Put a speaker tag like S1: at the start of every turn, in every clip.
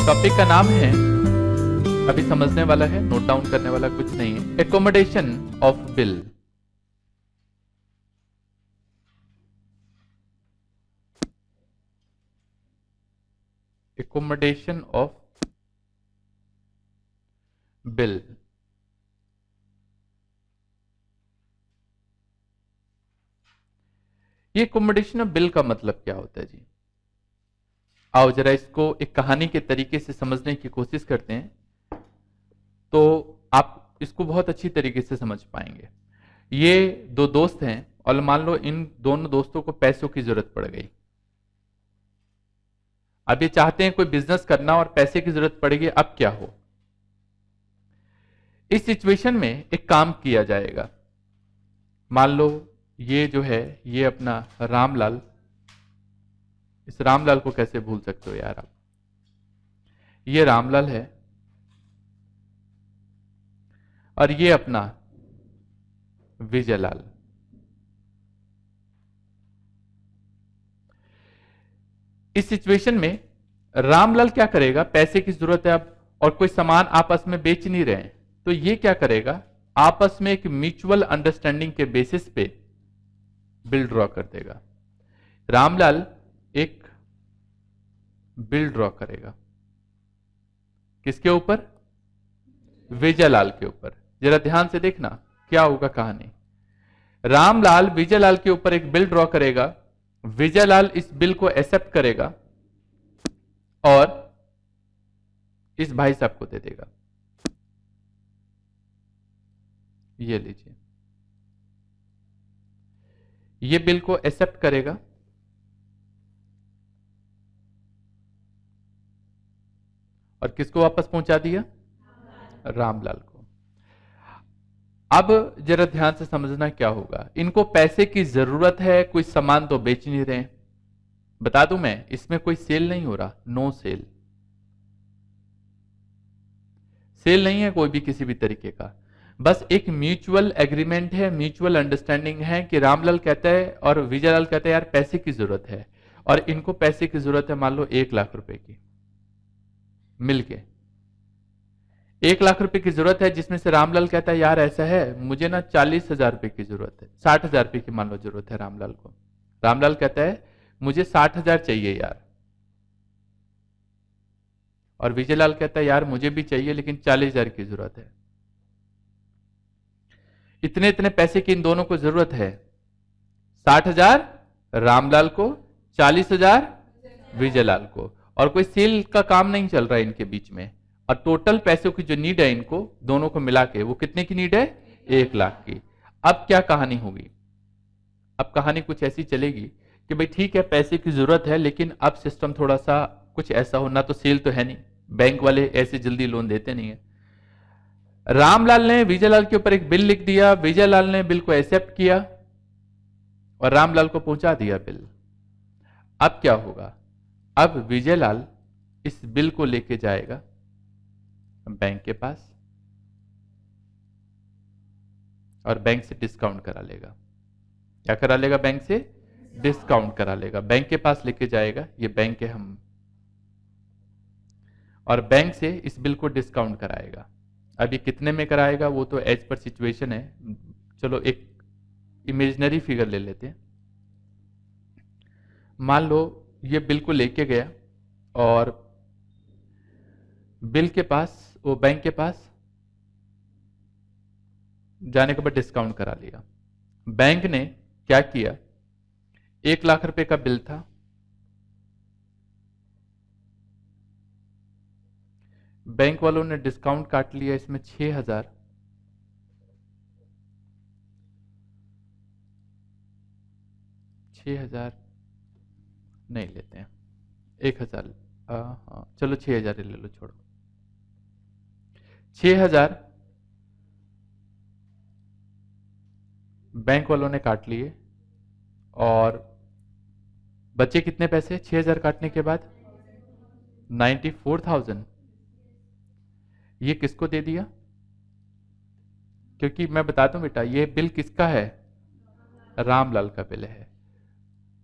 S1: Topic का नाम है, अभी समझने वाला है, नोट डाउन करने वाला कुछ नहीं है। Accommodation of bill. Accommodation of bill. ये एकोमोडेशन ऑफ बिल का मतलब क्या होता है जी? आओ जरा इसको एक कहानी के तरीके से समझने की कोशिश करते हैं, तो आप इसको बहुत अच्छी तरीके से समझ पाएंगे। ये दो दोस्त हैं और मान लो इन दोनों दोस्तों को पैसों की जरूरत पड़ गई। अब ये चाहते हैं कोई बिजनेस करना और पैसे की जरूरत पड़ेगी, अब क्या हो? इस सिचुएशन में एक काम किया जाएगा। मान लो ये जो है ये अपना रामलाल, इस रामलाल को कैसे भूल सकते हो यार आप? ये रामलाल है और ये अपना विजयलाल। इस सिचुएशन में रामलाल क्या करेगा? पैसे की जरूरत है अब और कोई सामान आपस में बेच नहीं रहे हैं, तो ये क्या करेगा? आपस में एक म्यूचुअल अंडरस्टैंडिंग के बेसिस पे बिल ड्रॉ कर देगा। रामलाल एक बिल ड्रॉ करेगा, किसके ऊपर? विजयलाल के ऊपर। जरा ध्यान से देखना क्या होगा कहानी। रामलाल विजयलाल के ऊपर एक बिल ड्रॉ करेगा, विजयलाल इस बिल को एक्सेप्ट करेगा और इस भाई साहब को दे देगा। ये लीजिए, ये बिल को एक्सेप्ट करेगा और किसको वापस पहुंचा दिया? रामलाल को। अब जरा ध्यान से समझना क्या होगा। इनको पैसे की जरूरत है, कोई सामान तो बेच नहीं रहे। बता दूं मैं, इसमें कोई सेल नहीं हो रहा, नो सेल। सेल नहीं है कोई भी किसी भी तरीके का, बस एक म्यूचुअल एग्रीमेंट है, म्यूचुअल अंडरस्टैंडिंग है कि रामलाल कहता है और विजयलाल कहता है यार पैसे की जरूरत है, और इनको पैसे की जरूरत है मान लो 1 लाख रुपए की, मिलके 1 लाख रुपए की जरूरत है, जिसमें से रामलाल कहता है यार ऐसा है मुझे ना 40,000 रुपए की जरूरत है, 60,000 रुपए की मान लो जरूरत है रामलाल को। रामलाल कहता है मुझे 60,000 चाहिए यार, और विजयलाल कहता है यार मुझे भी चाहिए लेकिन 40,000 की जरूरत है। इतने इतने पैसे की इन दोनों को जरूरत है, 60,000 रामलाल को, 40,000 विजयलाल को, और कोई सेल का काम नहीं चल रहा है इनके बीच में, और टोटल पैसों की जो नीड है इनको दोनों को मिला के वो कितने की नीड है? 1 लाख की। अब क्या कहानी होगी? अब कहानी कुछ ऐसी चलेगी कि भाई ठीक है पैसे की जरूरत है, लेकिन अब सिस्टम थोड़ा सा कुछ ऐसा हो, ना तो सेल तो है नहीं, बैंक वाले ऐसे जल्दी लोन देते नहीं है। रामलाल ने विजयलाल के ऊपर एक बिल लिख दिया, विजयलाल ने बिल को एक्सेप्ट किया और रामलाल को पहुंचा दिया बिल। अब क्या होगा? अब विजयलाल इस बिल को लेके जाएगा बैंक के पास और बैंक से डिस्काउंट करा लेगा। क्या करा लेगा? बैंक से डिस्काउंट करा लेगा। बैंक के पास लेके जाएगा, ये बैंक है हम, और बैंक से इस बिल को डिस्काउंट कराएगा। अभी कितने में कराएगा वो तो एज पर सिचुएशन है, चलो एक इमेजिनरी फिगर ले लेते हैं। मान लो ये बिल को लेके गया और बिल के पास, वो बैंक के पास जाने के बाद डिस्काउंट करा लिया। बैंक ने क्या किया? 1 लाख रुपए का बिल था, बैंक वालों ने डिस्काउंट काट लिया इसमें 6,000, 6,000 नहीं लेते हैं, 1,000, हाँ चलो 6,000 ले लो, छोड़ो 6,000 बैंक वालों ने काट लिए, और बचे कितने पैसे 6,000 काटने के बाद? 94,000। ये किसको दे दिया? क्योंकि मैं बता दूं बेटा, ये बिल किसका है? रामलाल का बिल है,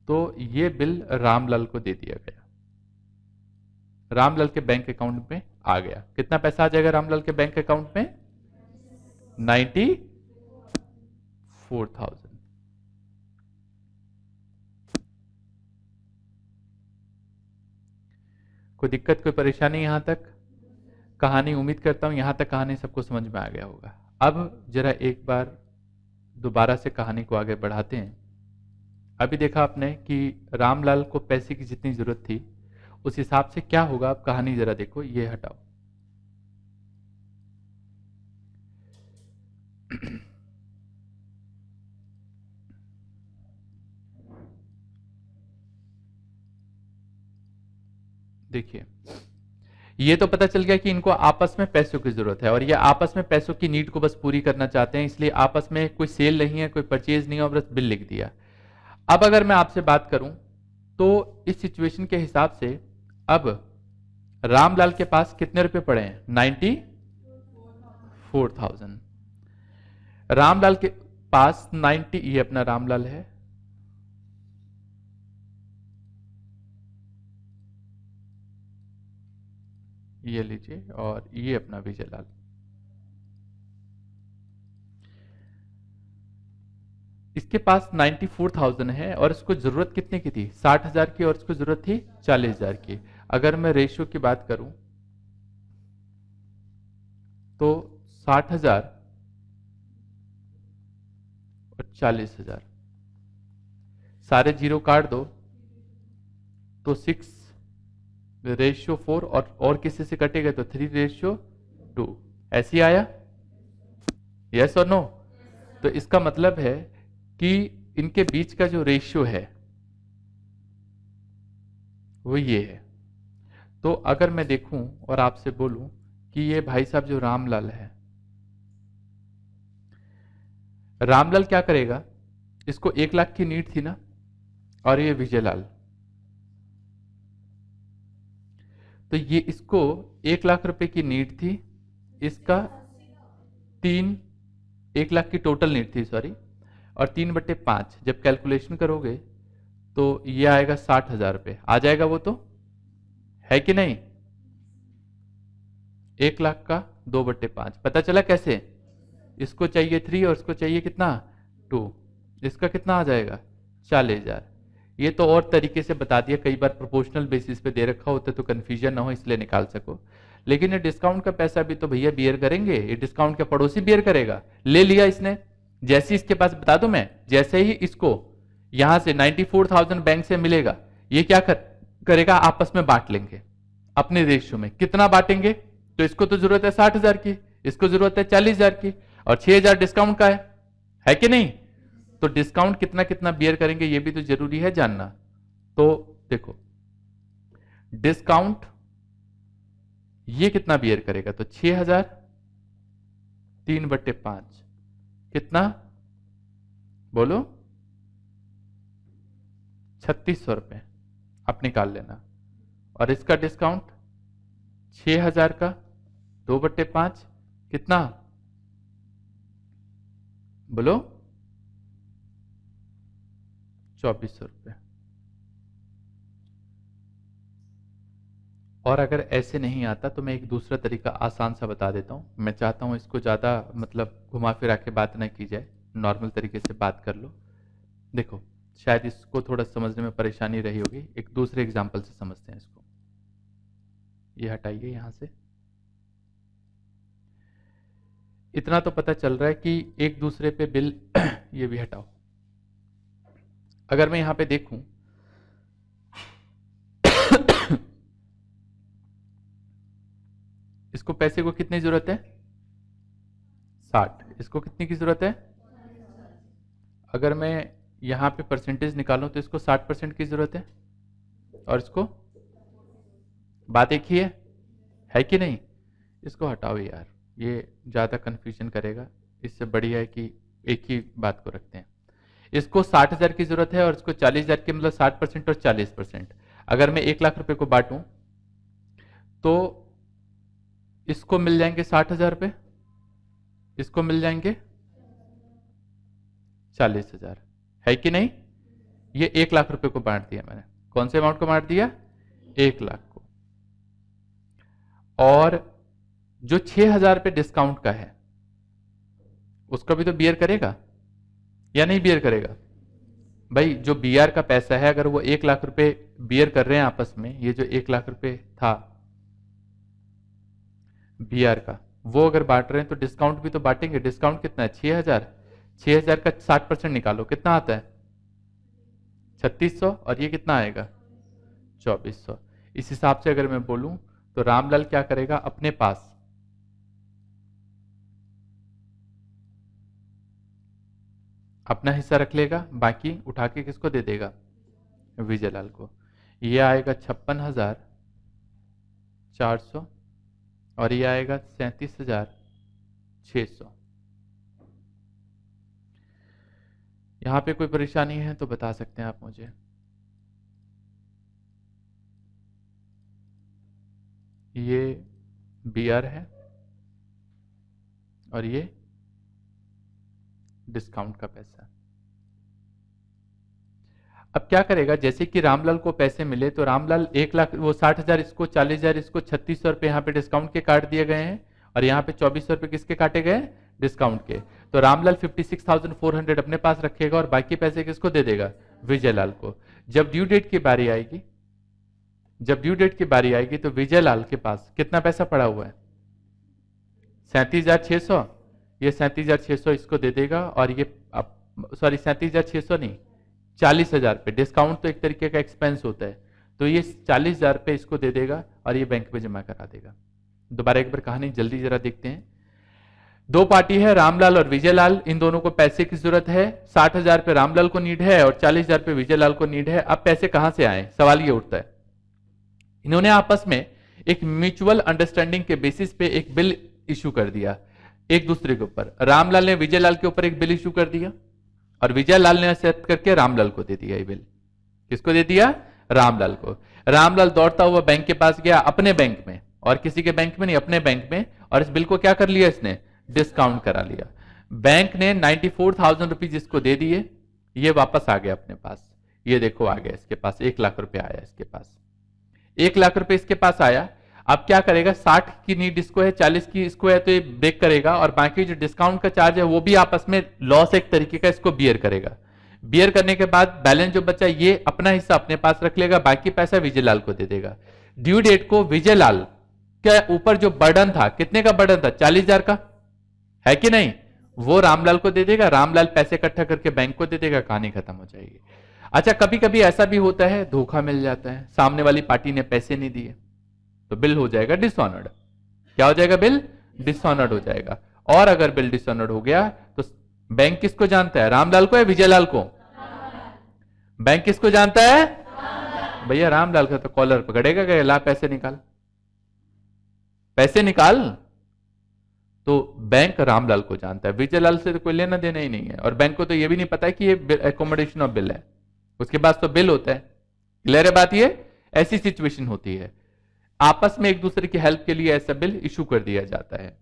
S1: तो ये बिल रामलाल को दे दिया गया। रामलाल के बैंक अकाउंट में आ गया। कितना पैसा आ जाएगा रामलाल के बैंक अकाउंट में? 94,000। कोई दिक्कत, कोई परेशानी यहां तक? कहानी, उम्मीद करता हूं यहां तक कहानी सबको समझ में आ गया होगा। अब जरा एक बार दोबारा से कहानी को आगे बढ़ाते हैं। अभी देखा आपने कि रामलाल को पैसे की जितनी जरूरत थी उस हिसाब से क्या होगा। अब कहानी जरा देखो, ये हटाओ। देखिए, ये तो पता चल गया कि इनको आपस में पैसों की जरूरत है और ये आपस में पैसों की नीड को बस पूरी करना चाहते हैं, इसलिए आपस में कोई सेल नहीं है, कोई परचेज नहीं है, और बस बिल लिख दिया। अब अगर मैं आपसे बात करूं तो इस सिचुएशन के हिसाब से अब रामलाल के पास कितने रुपए पड़े हैं? 94,000। रामलाल के पास 90, ये अपना रामलाल है, ये लीजिए, और ये अपना विजयलाल। इसके पास 94,000 है और इसको जरूरत कितने की थी? 60,000 की, और इसको जरूरत थी 40,000 की। अगर मैं रेशियो की बात करूं तो 60,000 और 40,000, सारे जीरो काट दो तो 6:4, और किसी से कटेगा तो 3:2। ऐसे ही आया? यस और नो? तो इसका मतलब है कि इनके बीच का जो रेशियो है वो ये है। तो अगर मैं देखूं और आपसे बोलूं कि ये भाई साहब जो रामलाल है, रामलाल क्या करेगा? इसको 1 लाख की नीड थी ना, और ये विजयलाल, तो ये इसको 1 लाख रुपए की नीड थी, इसका 1 लाख की टोटल नीड थी, सॉरी, और 3/5 जब कैलकुलेशन करोगे तो ये आएगा 60,000 रुपए। आ जाएगा वो, तो है कि नहीं? 1 लाख का 2/5 पता चला कैसे? इसको चाहिए 3 और इसको चाहिए कितना? 2। इसका कितना आ जाएगा? 40,000। ये तो और तरीके से बता दिया, कई बार प्रोपोर्शनल बेसिस पे दे रखा होता तो कंफ्यूजन ना हो इसलिए निकाल सको। लेकिन ये डिस्काउंट का पैसा भी तो भैया बियर करेंगे, ये डिस्काउंट का पड़ोसी बियर करेगा। ले लिया इसने, जैसे इसके पास बता दो मैं, जैसे ही इसको यहां से 94,000 बैंक से मिलेगा, ये क्या करेगा? आपस में बांट लेंगे अपने रेशियो में। कितना बांटेंगे? तो इसको तो जरूरत है 60,000 की, इसको जरूरत है 40,000 की, और 6,000 डिस्काउंट का है कि नहीं? तो डिस्काउंट कितना कितना बियर करेंगे ये भी तो जरूरी है जानना। तो देखो, डिस्काउंट ये कितना बियर करेगा? तो 6,000 3/5 कितना? बोलो, 3,600 रुपए आप निकाल लेना। और इसका डिस्काउंट 6,000 का 2/5 कितना? बोलो, 2,400 रुपए। और अगर ऐसे नहीं आता तो मैं एक दूसरा तरीका आसान सा बता देता हूं। मैं चाहता हूं इसको ज्यादा मतलब घुमा फिरा के बात ना की जाए, नॉर्मल तरीके से बात कर लो। देखो, शायद इसको थोड़ा समझने में परेशानी रही होगी, एक दूसरे एग्जाम्पल से समझते हैं इसको। ये हटाइए यहां से। इतना तो पता चल रहा है कि एक दूसरे पे बिल ये भी हटाओ। अगर मैं यहां पे देखूं इसको पैसे को कितनी जरूरत है? 60। इसको कितनी की जरूरत है? अगर मैं यहां पे परसेंटेज निकालूं तो इसको 60% की जरूरत है, और इसको, बात एक ही है कि नहीं? इसको हटाओ यार, ये ज्यादा कंफ्यूजन करेगा, इससे बढ़िया है कि एक ही बात को रखते हैं। इसको 60,000 की जरूरत है और इसको 40,000 की, मतलब 60% और 40%। अगर मैं 1 लाख रुपए को बांटूं तो इसको मिल जाएंगे 60,000 रुपए, इसको मिल जाएंगे 40,000, है कि नहीं? ये 1 लाख रुपए को बांट दिया मैंने। कौन से अमाउंट को बांट दिया? 1 लाख को। और जो 6,000 पे डिस्काउंट का है उसका भी तो बियर करेगा या नहीं बियर करेगा? भाई जो बीआर का पैसा है, अगर वो 1,00,000 रुपए बियर कर रहे हैं आपस में, ये जो 1,00,000 रुपए था बीआर का, वो अगर बांट रहे हैं तो डिस्काउंट भी तो बांटेंगे। डिस्काउंट कितना है? 6,000। 6,000 का 60% निकालो, कितना आता है? 3,600। और ये कितना आएगा? 2,400। इस हिसाब से अगर मैं बोलूं तो रामलाल क्या करेगा? अपने पास अपना हिस्सा रख लेगा, बाकी उठा के किसको दे देगा? विजयलाल को। ये आएगा 56,400 और ये आएगा 37,600। यहां पे कोई परेशानी है तो बता सकते हैं आप मुझे। ये बीआर है और ये डिस्काउंट का पैसा। अब क्या करेगा? जैसे कि रामलाल को पैसे मिले तो रामलाल 1,00,000, वो 60,000 इसको, 40,000 इसको, 3,600 रुपए यहाँ पे डिस्काउंट के काट दिए गए हैं और यहाँ पे 2,400 रुपए किसके काटे गए? डिस्काउंट के। तो रामलाल 56,400 अपने पास रखेगा और बाकी पैसे किसको दे देगा? विजयलाल को। जब ड्यू डेट की बारी आएगी, तो विजयलाल के पास कितना पैसा पड़ा हुआ है? 37,600। ये 37,600 इसको दे देगा और ये, सॉरी 37,600 नहीं, 40,000 पे। डिस्काउंट तो एक तरीके का एक्सपेंस होता है, तो ये 40,000 पे इसको दे देगा और ये बैंक में जमा करा देगा। दोबारा एक बार कहानी जल्दी जरा देखते हैं। दो पार्टी है, रामलाल और विजयलाल। इन दोनों को पैसे की जरूरत है। 60,000 पे रामलाल को नीड है और 40,000 पे विजयलाल को नीड है। अब पैसे कहां से आए? सवाल ये उठता है। इन्होंने आपस में एक म्यूचुअल अंडरस्टैंडिंग के बेसिस पे एक बिल इशू कर दिया एक दूसरे के ऊपर। रामलाल ने विजयलाल के ऊपर एक बिल इशू कर दिया और विजयलाल ने एक्सेप्ट करके रामलाल को दे दिया। ये बिल किसको दे दिया? रामलाल को। रामलाल दौड़ता हुआ बैंक के पास गया, अपने बैंक में, और किसी के बैंक में नहीं, अपने बैंक में, और इस बिल को क्या कर लिया? इसने डिस्काउंट करा लिया। बैंक ने 94,000 रुपीज इसको दे दिए। ये वापस आ गया अपने पास। ये देखो आ गया इसके पास, 1,00,000 रुपए आया इसके पास। 1,00,000 रुपए इसके पास आया। अब क्या करेगा? 60 की नीड इसको है, 40 की इसको है, तो ये ब्रेक करेगा और बाकी जो डिस्काउंट का चार्ज है वो भी आपस में लॉस एक तरीके का इसको बियर करेगा। बियर करने के बाद बैलेंस जो बचा ये अपना हिस्सा अपने पास रख लेगा, बाकी पैसा विजयलाल को दे देगा। ड्यू डेट को विजयलाल के ऊपर जो बर्डन था, कितने का बर्डन था? 40,000 का, है कि नहीं? वो रामलाल को दे देगा, रामलाल पैसे इकट्ठा करके बैंक को दे देगा, कहानी खत्म हो जाएगी। अच्छा, कभी कभी ऐसा भी होता है, धोखा मिल जाता है, सामने वाली पार्टी ने पैसे नहीं दिए तो बिल हो जाएगा डिसऑनर्ड। क्या हो जाएगा? बिल डिसऑनर्ड हो जाएगा। और अगर बिल डिसऑनर्ड हो गया तो बैंक किसको जानता है? रामलाल को या विजयलाल को? बैंक किसको जानता है? भैया रामलाल का। तो कॉलर पकड़ेगा कि ला पैसे निकाल, पैसे निकाल। तो बैंक रामलाल को जानता है, विजयलाल से तो कोई लेना देना ही नहीं है। और बैंक को तो यह भी नहीं पता है कि ये एकोमोडेशन ऑफ बिल है, उसके पास तो बिल होता है। क्लियर है बात? ये ऐसी सिचुएशन होती है, आपस में एक दूसरे की हेल्प के लिए ऐसा बिल इशू कर दिया जाता है।